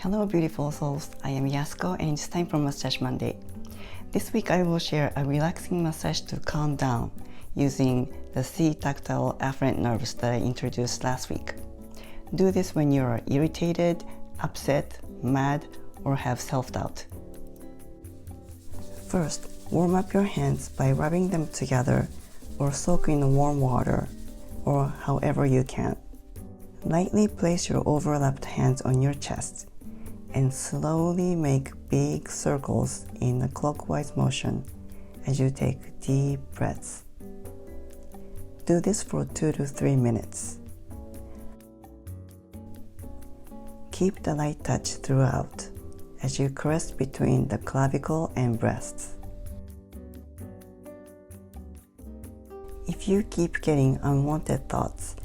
Hello beautiful souls, I am Yasuko and it's time for Massage Monday. This week I will share a relaxing massage to calm down using the C-Tactile afferent nerves that I introduced last week. Do this when you are irritated, upset, mad, or have self-doubt. First, warm up your hands by rubbing them together or soak in warm water, or however you can. Lightly place your overlapped hands on your chest and slowly make big circles in a clockwise motion as you take deep breaths. Do this for 2 to 3 minutes. Keep the light touch throughout as you caress between the clavicle and breasts. If you keep getting unwanted thoughts,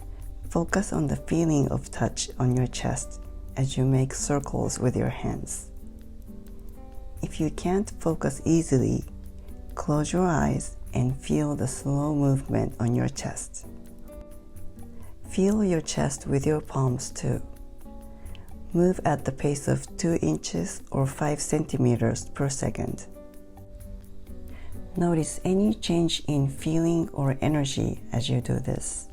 focus on the feeling of touch on your chest as you make circles with your hands. If you can't focus easily, close your eyes and feel the slow movement on your chest. Feel your chest with your palms too. Move at the pace of 2 inches or 5 centimeters per second. Notice any change in feeling or energy as you do this.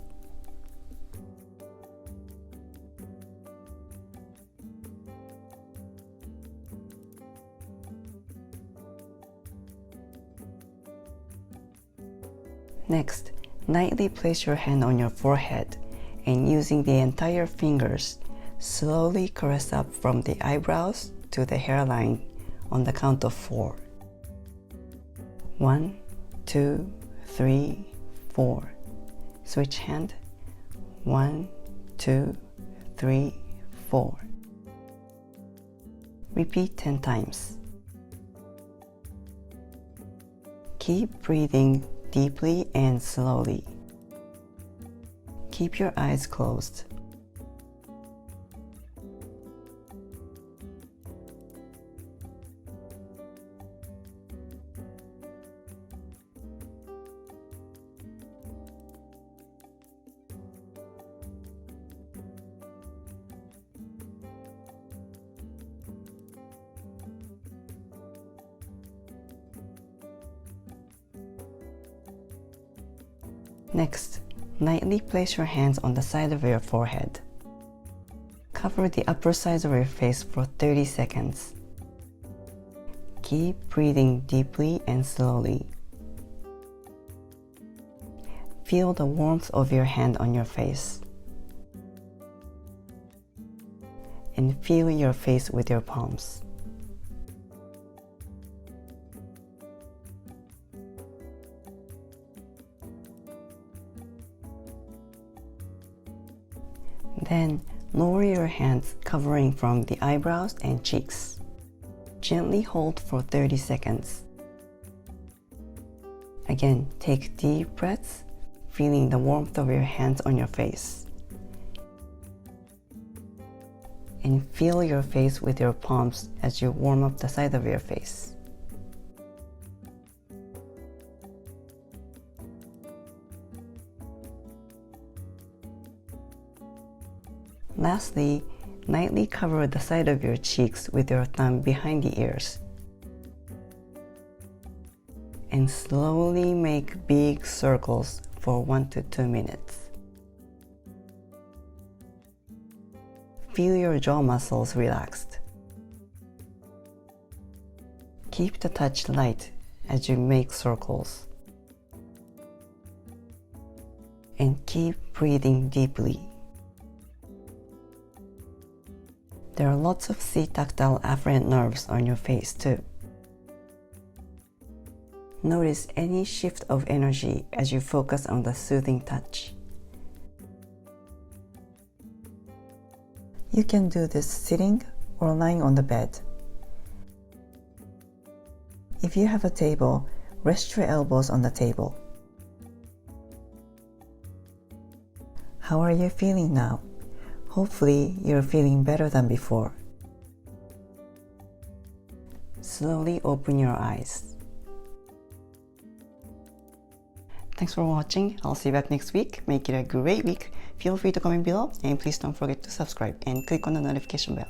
Next, lightly place your hand on your forehead and using the entire fingers, slowly caress up from the eyebrows to the hairline on the count of 4. 1, 2, 3, 4. Switch hand. 1, 2, 3, 4. Repeat 10 times. Keep breathing deeply and slowly. Keep your eyes closed. Next, lightly place your hands on the side of your forehead. Cover the upper sides of your face for 30 seconds. Keep breathing deeply and slowly. Feel the warmth of your hand on your face. And feel your face with your palms. Then, lower your hands covering from the eyebrows and cheeks. Gently hold for 30 seconds. Again, take deep breaths, feeling the warmth of your hands on your face. And feel your face with your palms as you warm up the side of your face. Lastly, lightly cover the side of your cheeks with your thumb behind the ears. And slowly make big circles for 1 to 2 minutes. Feel your jaw muscles relaxed. Keep the touch light as you make circles. And keep breathing deeply. There are lots of C-Tactile afferent nerves on your face too. Notice any shift of energy as you focus on the soothing touch. You can do this sitting or lying on the bed. If you have a table, rest your elbows on the table. How are you feeling now? Hopefully, you're feeling better than before. Slowly open your eyes. Thanks for watching. I'll see you back next week. Make it a great week. Feel free to comment below and please don't forget to subscribe and click on the notification bell.